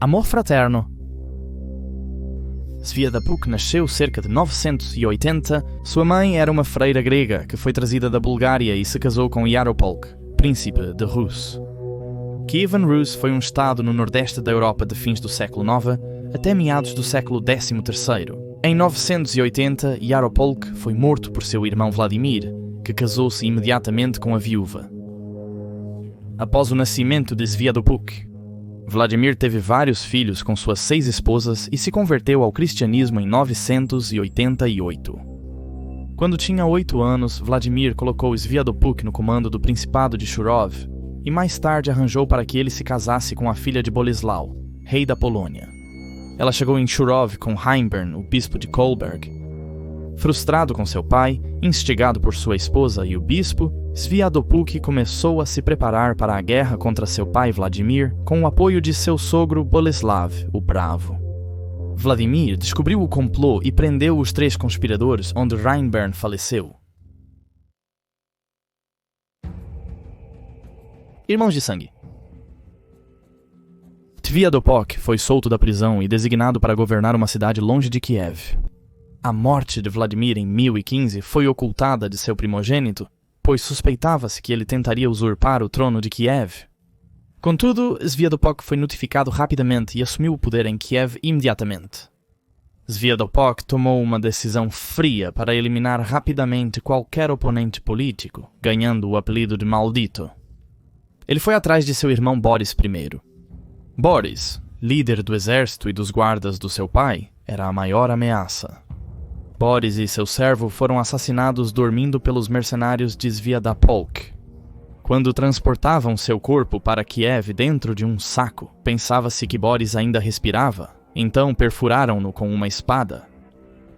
Amor fraterno. Sviatopolk nasceu cerca de 980. Sua mãe era uma freira grega que foi trazida da Bulgária e se casou com Yaropolk, príncipe de Rus. Kievan Rus foi um estado no nordeste da Europa de fins do século IX até meados do século XIII. Em 980, Yaropolk foi morto por seu irmão Vladimir, que casou-se imediatamente com a viúva. Após o nascimento de Sviatopolk, Vladimir teve vários filhos com suas 6 esposas e se converteu ao cristianismo em 988. Quando tinha 8 anos, Vladimir colocou Sviatopolk no comando do Principado de Shurov e mais tarde arranjou para que ele se casasse com a filha de Boleslaw, rei da Polônia. Ela chegou em Shurov com Heimbern, o bispo de Kolberg. Frustrado com seu pai, instigado por sua esposa e o bispo, Sviatopolk começou a se preparar para a guerra contra seu pai Vladimir com o apoio de seu sogro Boleslav, o Bravo. Vladimir descobriu o complô e prendeu os 3 conspiradores, onde Heimbern faleceu. Irmãos de sangue. Sviatopolk foi solto da prisão e designado para governar uma cidade longe de Kiev. A morte de Vladimir em 1015 foi ocultada de seu primogênito, pois suspeitava-se que ele tentaria usurpar o trono de Kiev. Contudo, Sviatopolk foi notificado rapidamente e assumiu o poder em Kiev imediatamente. Sviatopolk tomou uma decisão fria para eliminar rapidamente qualquer oponente político, ganhando o apelido de Maldito. Ele foi atrás de seu irmão Boris I. Boris, líder do exército e dos guardas do seu pai, era a maior ameaça. Boris e seu servo foram assassinados dormindo pelos mercenários de Sviatopolk. Quando transportavam seu corpo para Kiev dentro de um saco, pensava-se que Boris ainda respirava, então perfuraram-no com uma espada.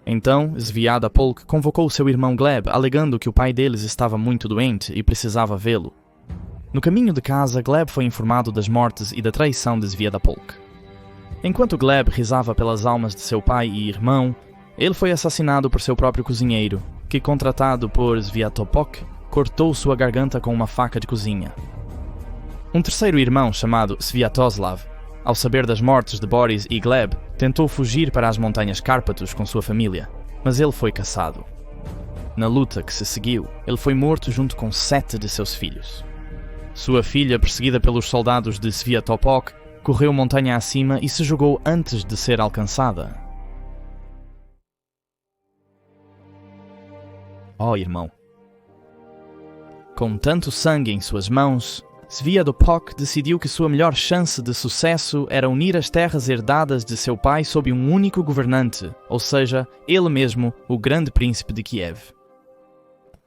Então, Sviatopolk convocou seu irmão Gleb, alegando que o pai deles estava muito doente e precisava vê-lo. No caminho de casa, Gleb foi informado das mortes e da traição de Sviatopolk. Enquanto Gleb rezava pelas almas de seu pai e irmão, ele foi assassinado por seu próprio cozinheiro, que, contratado por Sviatopolk, cortou sua garganta com uma faca de cozinha. Um terceiro irmão, chamado Sviatoslav, ao saber das mortes de Boris e Gleb, tentou fugir para as montanhas Cárpatos com sua família, mas ele foi caçado. Na luta que se seguiu, ele foi morto junto com 7 de seus filhos. Sua filha, perseguida pelos soldados de Sviatopolk, correu montanha acima e se jogou antes de ser alcançada. Ó irmão. Com tanto sangue em suas mãos, Sviatopolk decidiu que sua melhor chance de sucesso era unir as terras herdadas de seu pai sob um único governante, ou seja, ele mesmo, o grande príncipe de Kiev.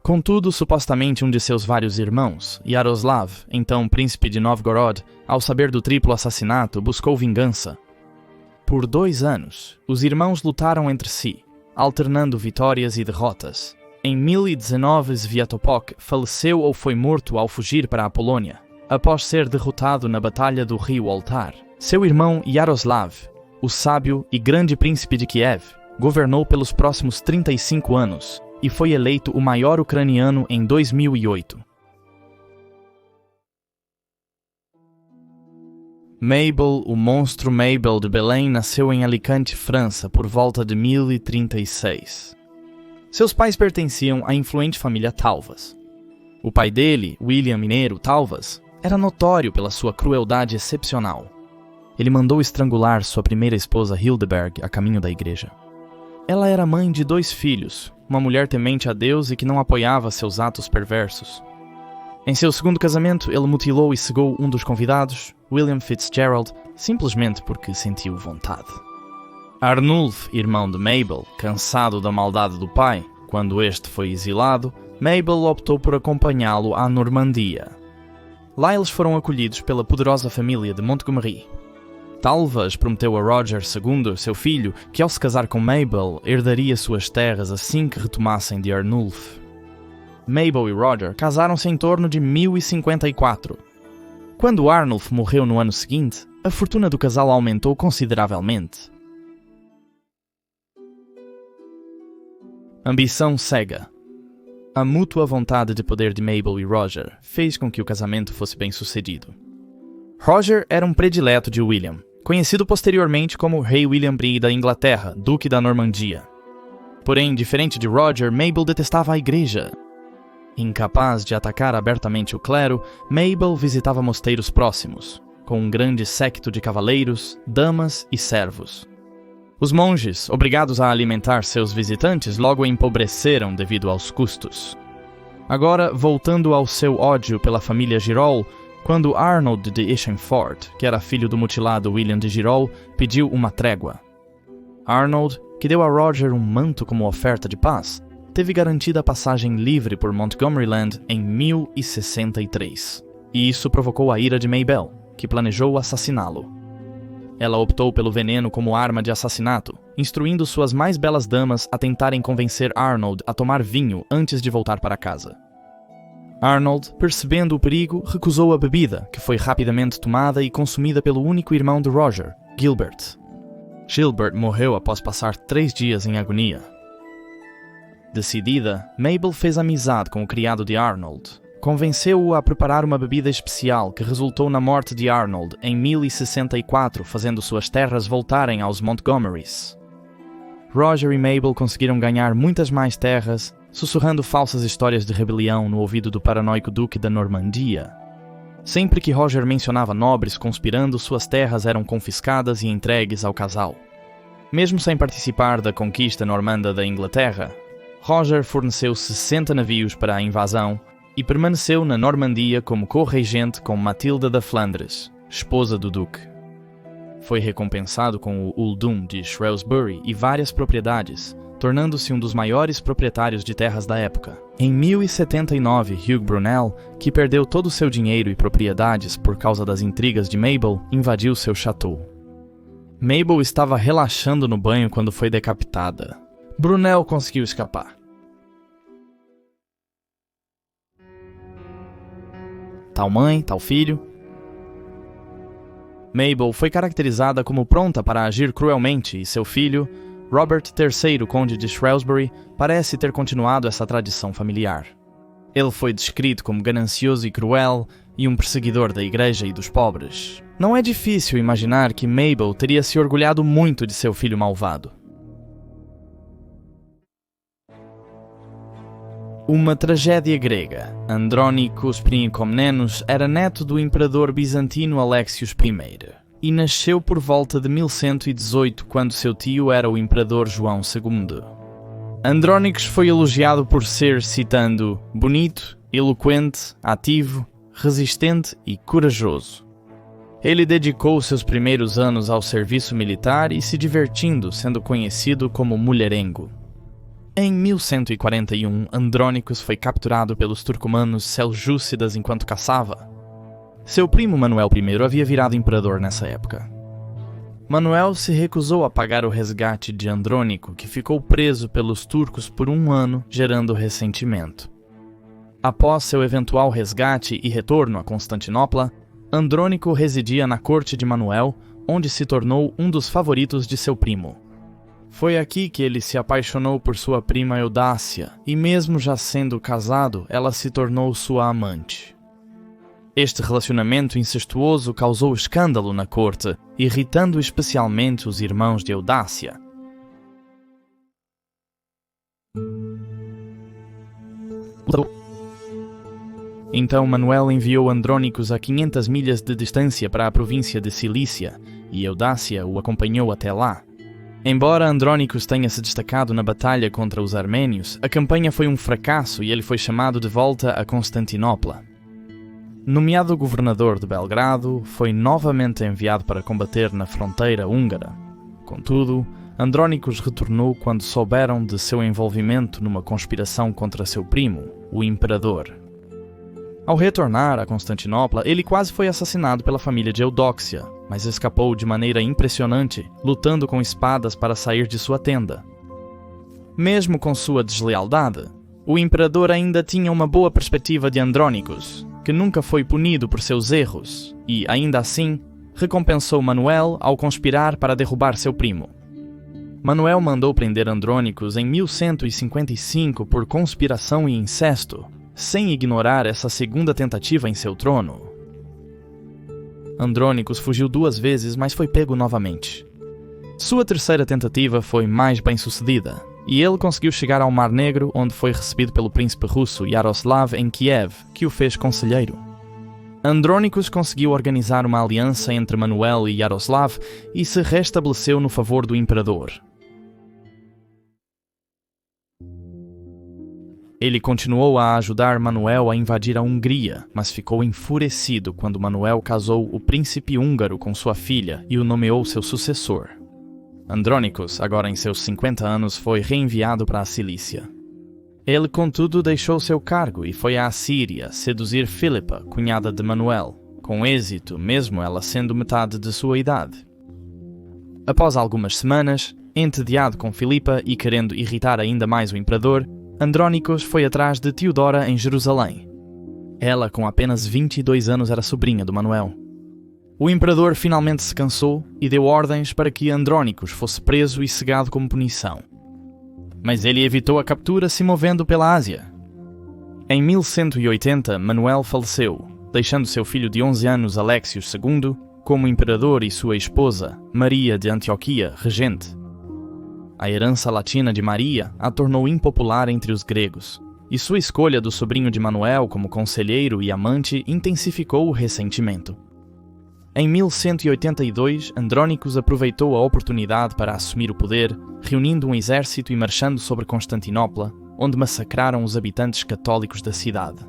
Contudo, supostamente um de seus vários irmãos, Yaroslav, então príncipe de Novgorod, ao saber do triplo assassinato, buscou vingança. Por 2 anos, os irmãos lutaram entre si, alternando vitórias e derrotas. Em 1019, Sviatopolk faleceu ou foi morto ao fugir para a Polônia, após ser derrotado na Batalha do Rio Oltar. Seu irmão Yaroslav, o sábio e grande príncipe de Kiev, governou pelos próximos 35 anos e foi eleito o maior ucraniano em 2008. Mabel, o monstro Mabel de Belém, nasceu em Alicante, França, por volta de 1036. Seus pais pertenciam à influente família Talvas. O pai dele, William Mineiro Talvas, era notório pela sua crueldade excepcional. Ele mandou estrangular sua primeira esposa Hildebert a caminho da igreja. Ela era mãe de 2 filhos, uma mulher temente a Deus e que não apoiava seus atos perversos. Em seu segundo casamento, ele mutilou e cegou um dos convidados, William Fitzgerald, simplesmente porque sentiu vontade. Arnulf, irmão de Mabel, cansado da maldade do pai, quando este foi exilado, Mabel optou por acompanhá-lo à Normandia. Lá eles foram acolhidos pela poderosa família de Montgomery. Talvas prometeu a Roger II, seu filho, que ao se casar com Mabel, herdaria suas terras assim que retomassem de Arnulf. Mabel e Roger casaram-se em torno de 1054. Quando Arnulf morreu no ano seguinte, a fortuna do casal aumentou consideravelmente. Ambição cega. A mútua vontade de poder de Mabel e Roger fez com que o casamento fosse bem sucedido. Roger era um predileto de William, conhecido posteriormente como Rei William I da Inglaterra, Duque da Normandia. Porém, diferente de Roger, Mabel detestava a igreja. Incapaz de atacar abertamente o clero, Mabel visitava mosteiros próximos, com um grande séquito de cavaleiros, damas e servos. Os monges, obrigados a alimentar seus visitantes, logo empobreceram devido aos custos. Agora, voltando ao seu ódio pela família Girol, quando Arnold de Eschenfort, que era filho do mutilado William de Girol, pediu uma trégua. Arnold, que deu a Roger um manto como oferta de paz, teve garantida a passagem livre por Montgomeryland em 1063. E isso provocou a ira de Mabel, que planejou assassiná-lo. Ela optou pelo veneno como arma de assassinato, instruindo suas mais belas damas a tentarem convencer Arnold a tomar vinho antes de voltar para casa. Arnold, percebendo o perigo, recusou a bebida, que foi rapidamente tomada e consumida pelo único irmão de Roger, Gilbert. Gilbert morreu após passar 3 dias em agonia. Decidida, Mabel fez amizade com o criado de Arnold. Convenceu-o a preparar uma bebida especial que resultou na morte de Arnold em 1064, fazendo suas terras voltarem aos Montgomerys. Roger e Mabel conseguiram ganhar muitas mais terras, sussurrando falsas histórias de rebelião no ouvido do paranoico Duque da Normandia. Sempre que Roger mencionava nobres conspirando, suas terras eram confiscadas e entregues ao casal. Mesmo sem participar da conquista normanda da Inglaterra, Roger forneceu 60 navios para a invasão e permaneceu na Normandia como co-regente com Matilda da Flandres, esposa do duque. Foi recompensado com o Uldum de Shrewsbury e várias propriedades, tornando-se um dos maiores proprietários de terras da época. Em 1079, Hugh Brunel, que perdeu todo o seu dinheiro e propriedades por causa das intrigas de Mabel, invadiu seu chateau. Mabel estava relaxando no banho quando foi decapitada. Brunel conseguiu escapar. Tal mãe, tal filho. Mabel foi caracterizada como pronta para agir cruelmente e seu filho, Robert III, conde de Shrewsbury, parece ter continuado essa tradição familiar. Ele foi descrito como ganancioso e cruel e um perseguidor da igreja e dos pobres. Não é difícil imaginar que Mabel teria se orgulhado muito de seu filho malvado. Uma tragédia grega. Andronicos Princomnenos era neto do imperador bizantino Alexios I e nasceu por volta de 1118, quando seu tio era o imperador João II. Andronicos foi elogiado por ser, citando, bonito, eloquente, ativo, resistente e corajoso. Ele dedicou seus primeiros anos ao serviço militar e se divertindo, sendo conhecido como mulherengo. Em 1141, Andronicos foi capturado pelos turcomanos seljúcidas enquanto caçava. Seu primo Manuel I havia virado imperador nessa época. Manuel se recusou a pagar o resgate de Andrônico, que ficou preso pelos turcos por 1 ano, gerando ressentimento. Após seu eventual resgate e retorno a Constantinopla, Andrônico residia na corte de Manuel, onde se tornou um dos favoritos de seu primo. Foi aqui que ele se apaixonou por sua prima Eudácia, e mesmo já sendo casado, ela se tornou sua amante. Este relacionamento incestuoso causou escândalo na corte, irritando especialmente os irmãos de Eudácia. Então Manuel enviou Andrônicos a 500 milhas de distância para a província de Cilícia, e Eudácia o acompanhou até lá. Embora Andrônicos tenha se destacado na batalha contra os arménios, a campanha foi um fracasso e ele foi chamado de volta a Constantinopla. Nomeado governador de Belgrado, foi novamente enviado para combater na fronteira húngara. Contudo, Andrônicos retornou quando souberam de seu envolvimento numa conspiração contra seu primo, o imperador. Ao retornar a Constantinopla, ele quase foi assassinado pela família de Eudóxia, mas escapou de maneira impressionante, lutando com espadas para sair de sua tenda. Mesmo com sua deslealdade, o imperador ainda tinha uma boa perspectiva de Andrônicos, que nunca foi punido por seus erros, e, ainda assim, recompensou Manuel ao conspirar para derrubar seu primo. Manuel mandou prender Andrônicos em 1155 por conspiração e incesto, sem ignorar essa segunda tentativa em seu trono. Andrônicos fugiu 2 vezes, mas foi pego novamente. Sua terceira tentativa foi mais bem-sucedida, e ele conseguiu chegar ao Mar Negro, onde foi recebido pelo príncipe russo Yaroslav em Kiev, que o fez conselheiro. Andrônicos conseguiu organizar uma aliança entre Manuel e Yaroslav e se restabeleceu no favor do imperador. Ele continuou a ajudar Manuel a invadir a Hungria, mas ficou enfurecido quando Manuel casou o príncipe húngaro com sua filha e o nomeou seu sucessor. Andrônicos, agora em seus 50 anos, foi reenviado para a Cilícia. Ele, contudo, deixou seu cargo e foi à Síria seduzir Filipa, cunhada de Manuel, com êxito, mesmo ela sendo metade de sua idade. Após algumas semanas, entediado com Filipa e querendo irritar ainda mais o imperador, Andrônicos foi atrás de Teodora em Jerusalém. Ela, com apenas 22 anos, era sobrinha do Manuel. O imperador finalmente se cansou e deu ordens para que Andrônicos fosse preso e cegado como punição. Mas ele evitou a captura se movendo pela Ásia. Em 1180, Manuel faleceu, deixando seu filho de 11 anos, Alexios II, como imperador e sua esposa, Maria de Antioquia, regente. A herança latina de Maria a tornou impopular entre os gregos, e sua escolha do sobrinho de Manuel como conselheiro e amante intensificou o ressentimento. Em 1182, Andrônicos aproveitou a oportunidade para assumir o poder, reunindo um exército e marchando sobre Constantinopla, onde massacraram os habitantes católicos da cidade.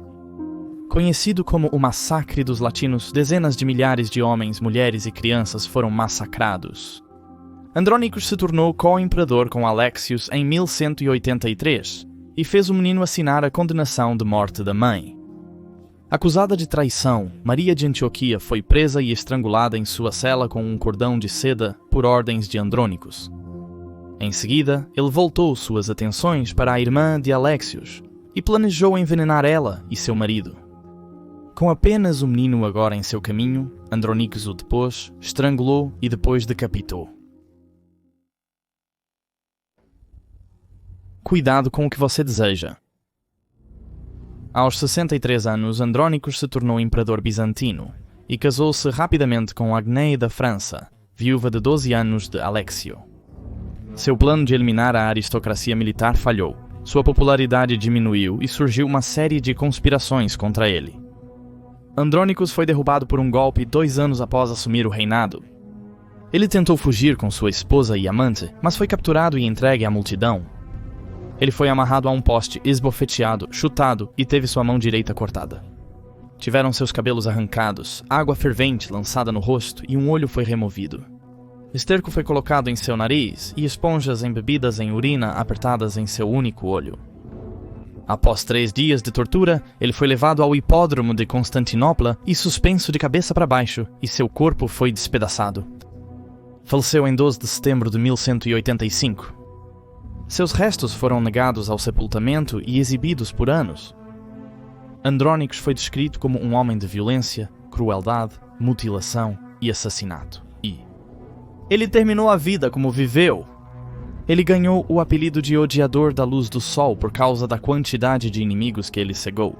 Conhecido como o Massacre dos Latinos, dezenas de milhares de homens, mulheres e crianças foram massacrados. Andrônicos se tornou co-imperador com Alexios em 1183 e fez o menino assinar a condenação de morte da mãe. Acusada de traição, Maria de Antioquia foi presa e estrangulada em sua cela com um cordão de seda por ordens de Andrônicos. Em seguida, ele voltou suas atenções para a irmã de Alexios e planejou envenenar ela e seu marido. Com apenas o menino agora em seu caminho, Andrônicos o depôs, estrangulou e depois decapitou. Cuidado com o que você deseja. Aos 63 anos, Andrônicos se tornou imperador bizantino e casou-se rapidamente com Agnei da França, viúva de 12 anos de Alexio. Seu plano de eliminar a aristocracia militar falhou, sua popularidade diminuiu e surgiu uma série de conspirações contra ele. Andrônicos foi derrubado por um golpe 2 anos após assumir o reinado. Ele tentou fugir com sua esposa e amante, mas foi capturado e entregue à multidão. Ele foi amarrado a um poste, esbofeteado, chutado e teve sua mão direita cortada. Tiveram seus cabelos arrancados, água fervente lançada no rosto e um olho foi removido. Esterco foi colocado em seu nariz e esponjas embebidas em urina apertadas em seu único olho. Após 3 dias de tortura, ele foi levado ao hipódromo de Constantinopla e suspenso de cabeça para baixo, e seu corpo foi despedaçado. Faleceu em 12 de setembro de 1185. Seus restos foram negados ao sepultamento e exibidos por anos. Andrônicos foi descrito como um homem de violência, crueldade, mutilação e assassinato. E ele terminou a vida como viveu. Ele ganhou o apelido de Odiador da Luz do Sol por causa da quantidade de inimigos que ele cegou.